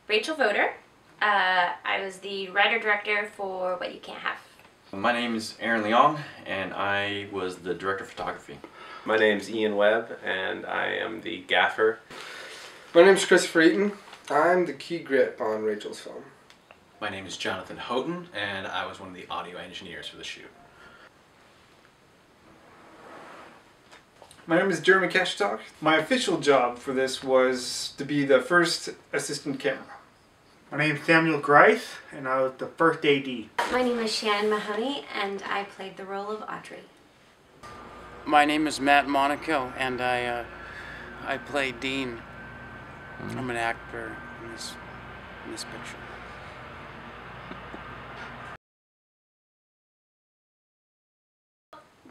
Rachel Voder. I was the writer-director for What You Can't Have. My name is Aaron Leong, and I was the director of photography. My name's Ian Webb, and I am the gaffer. My name's Christopher Eaton. I'm the key grip on Rachel's film. My name is Jonathan Houghton, and I was one of the audio engineers for the shoot. My name is Jeremy Kashtok. My official job for this was to be the first assistant camera. My name is Samuel Grice, and I was the first AD. My name is Shannon Mahoney, and I played the role of Audrey. My name is Matt Monaco, and I play Dean. I'm an actor in this picture.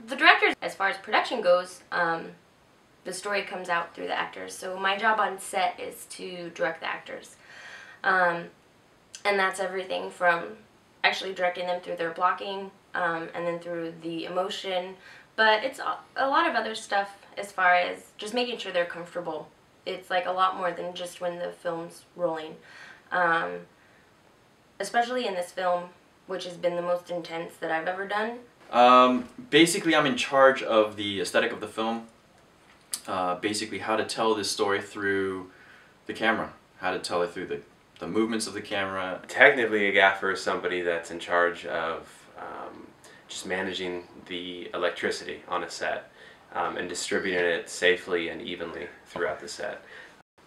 The director, as far as production goes, the story comes out through the actors. So my job on set is to direct the actors. And that's everything from actually directing them through their blocking and then through the emotion. But it's a lot of other stuff as far as just making sure they're comfortable. It's like a lot more than just when the film's rolling. Especially in this film, which has been the most intense that I've ever done. Basically, I'm in charge of the aesthetic of the film. Basically, how to tell this story through the camera. How to tell it through the movements of the camera. Technically, a gaffer is somebody that's in charge of just managing the electricity on a set and distributing it safely and evenly throughout the set.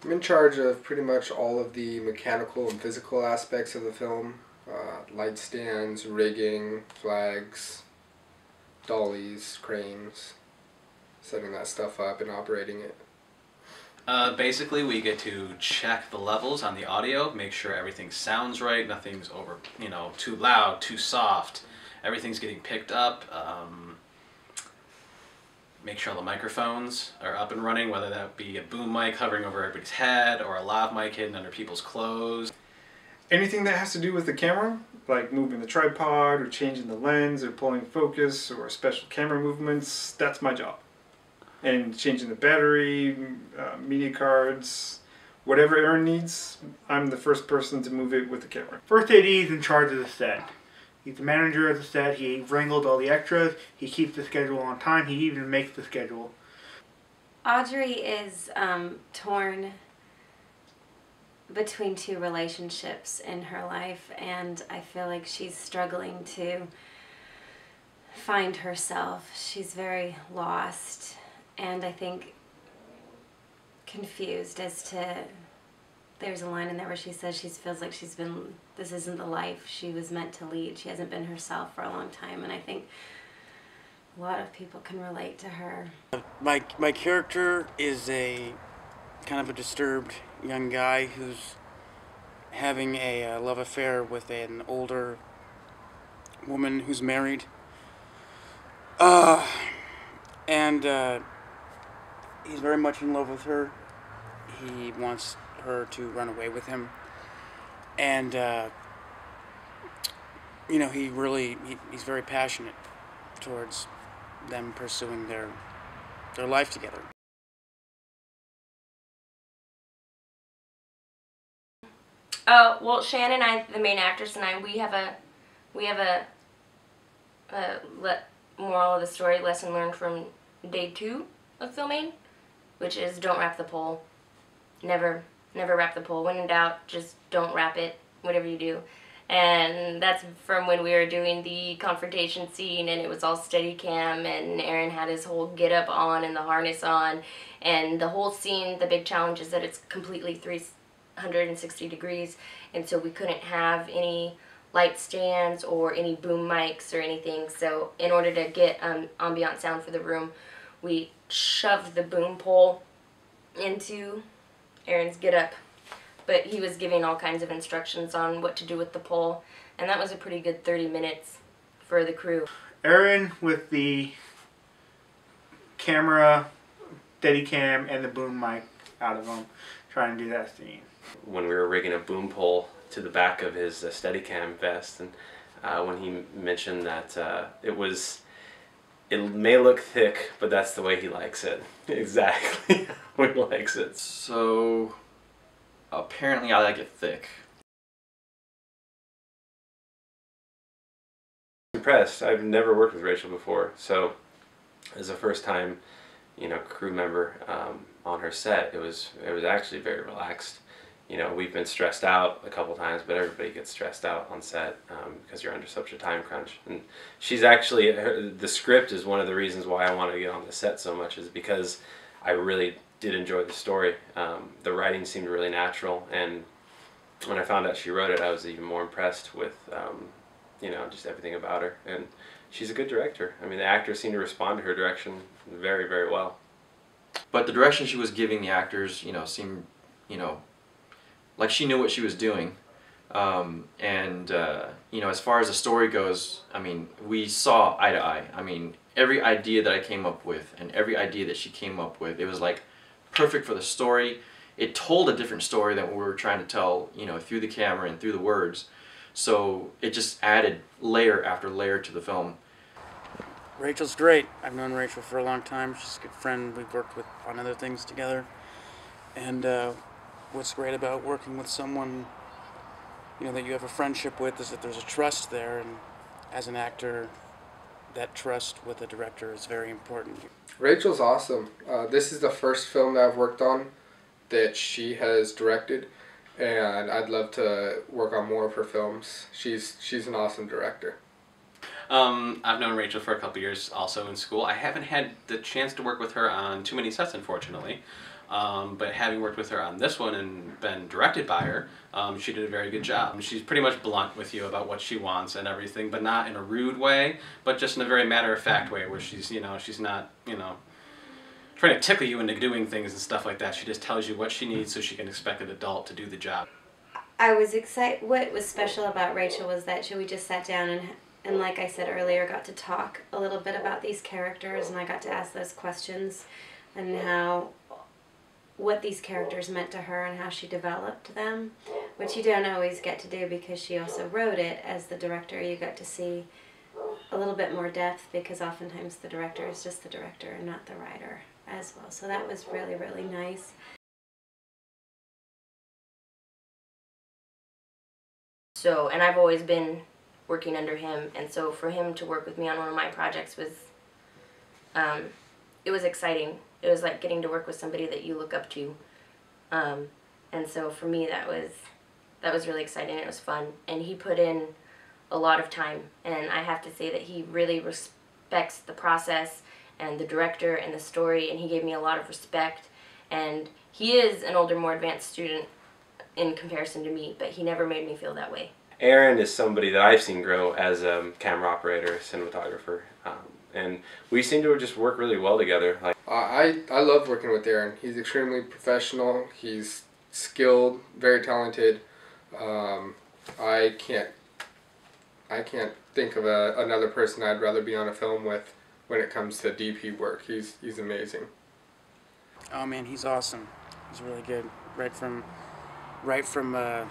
I'm in charge of pretty much all of the mechanical and physical aspects of the film. Light stands, rigging, flags, dollies, cranes, setting that stuff up and operating it. Basically, we get to check the levels on the audio, make sure everything sounds right, nothing's over, too loud, too soft. Everything's getting picked up. Make sure the microphones are up and running, whether that be a boom mic hovering over everybody's head or a lav mic hidden under people's clothes. Anything that has to do with the camera, like moving the tripod or changing the lens or pulling focus or special camera movements, that's my job. And changing the battery, media cards, whatever Aaron needs, I'm the first person to move it with the camera. First AD is in charge of the set. He's the manager of the set. He wrangled all the extras. He keeps the schedule on time. He even makes the schedule. Audrey is torn between two relationships in her life, and I feel like she's struggling to find herself. She's very lost, and I think confused as to, there's a line in there where she says she feels like this isn't the life she was meant to lead. She hasn't been herself for a long time, and I think a lot of people can relate to her. My character is a kind of a disturbed young guy who's having a love affair with an older woman who's married. And he's very much in love with her. He wants her to run away with him. And, he's very passionate towards them pursuing their life together. Well, Shannon and I, the main actress, and I, we have a moral of the story lesson learned from day 2 of filming, which is don't wrap the pole. Never wrap the pole. When in doubt, just don't wrap it, whatever you do. And that's from when we were doing the confrontation scene, and it was all Steadicam, and Aaron had his whole get-up on and the harness on, and the whole scene, the big challenge is that it's completely 360 degrees, and so we couldn't have any light stands or any boom mics or anything. So in order to get ambient sound for the room, we shoved the boom pole into Aaron's get-up, but he was giving all kinds of instructions on what to do with the pole, and that was a pretty good 30 minutes for the crew. Aaron with the camera, Steadicam, and the boom mic out of him, trying to do that scene. When we were rigging a boom pole to the back of his Steadicam vest, and when he mentioned that it may look thick, but that's the way he likes it. Exactly how he likes it. So apparently I like it thick. Impressed. I've never worked with Rachel before, so as a first time, crew member on her set, it was actually very relaxed. We've been stressed out a couple times, but everybody gets stressed out on set because you're under such a time crunch. And she's actually, the script is one of the reasons why I wanted to get on the set so much, is because I really did enjoy the story. The writing seemed really natural, and when I found out she wrote it, I was even more impressed with just everything about her. And she's a good director. I mean, the actors seem to respond to her direction very, very well. But the direction she was giving the actors, seemed, like she knew what she was doing. As far as the story goes, I mean, we saw eye to eye. I mean, every idea that I came up with and every idea that she came up with, it was like perfect for the story. It told a different story than what we were trying to tell, through the camera and through the words. So it just added layer after layer to the film. Rachel's great. I've known Rachel for a long time. She's a good friend. We've worked with on other things together. And what's great about working with someone, that you have a friendship with, is that there's a trust there. And as an actor, that trust with a director is very important. Rachel's awesome. This is the first film that I've worked on that she has directed, and I'd love to work on more of her films. She's an awesome director. I've known Rachel for a couple years also in school. I haven't had the chance to work with her on too many sets, unfortunately. But having worked with her on this one and been directed by her, she did a very good job. She's pretty much blunt with you about what she wants and everything, but not in a rude way, but just in a very matter-of-fact way where she's not, trying to tickle you into doing things and stuff like that. She just tells you what she needs so she can expect an adult to do the job. I was excited. What was special about Rachel was that we just sat down and like I said earlier, got to talk a little bit about these characters, and I got to ask those questions and what these characters meant to her and how she developed them, which you don't always get to do because she also wrote it. As the director, you got to see a little bit more depth because oftentimes the director is just the director and not the writer as well. So that was really, really nice. So, and I've always been working under him, and so for him to work with me on one of my projects was, it was exciting. It was like getting to work with somebody that you look up to, and so for me that was really exciting. It was fun, and he put in a lot of time, and I have to say that he really respects the process and the director and the story, and he gave me a lot of respect. And he is an older, more advanced student in comparison to me, but he never made me feel that way. Aaron is somebody that I've seen grow as a camera operator, cinematographer, and we seem to just work really well together. I love working with Aaron. He's extremely professional. He's skilled, very talented. I can't think of another person I'd rather be on a film with when it comes to DP work. He's amazing. Oh man, he's awesome. He's really good. Right from the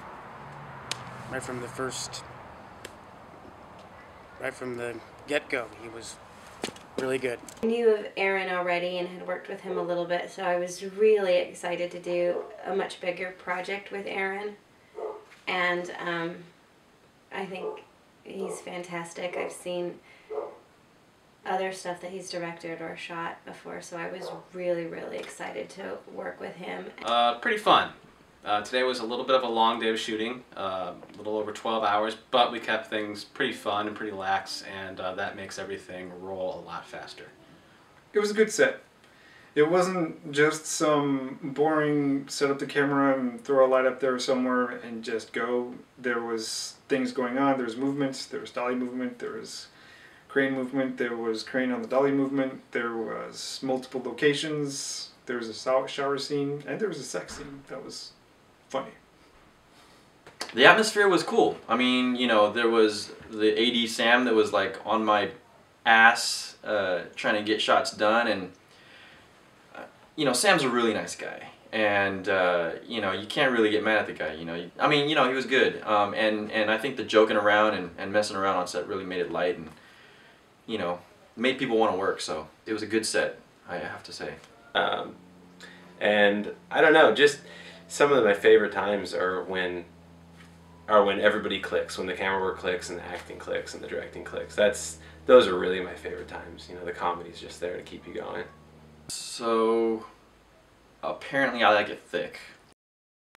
get-go, he was really good. I knew of Aaron already and had worked with him a little bit, so I was really excited to do a much bigger project with Aaron. And I think he's fantastic. I've seen other stuff that he's directed or shot before, so I was really, really excited to work with him. Pretty fun. Today was a little bit of a long day of shooting, a little over 12 hours, but we kept things pretty fun and pretty lax, and that makes everything roll a lot faster. It was a good set. It wasn't just some boring set up the camera and throw a light up there somewhere and just go. There was things going on. There was movements. There was dolly movement. There was crane movement. There was crane on the dolly movement. There was multiple locations. There was a shower scene, and there was a sex scene that was funny. The atmosphere was cool. I mean, there was the AD Sam that was like on my ass trying to get shots done, and Sam's a really nice guy, and you can't really get mad at the guy. I mean, he was good, and I think the joking around and messing around on set really made it light, and made people want to work. So it was a good set, I have to say. And I don't know, just some of my favorite times are when everybody clicks, when the camera work clicks and the acting clicks and the directing clicks. Those are really my favorite times. You know, the comedy's just there to keep you going. So apparently I like it thick.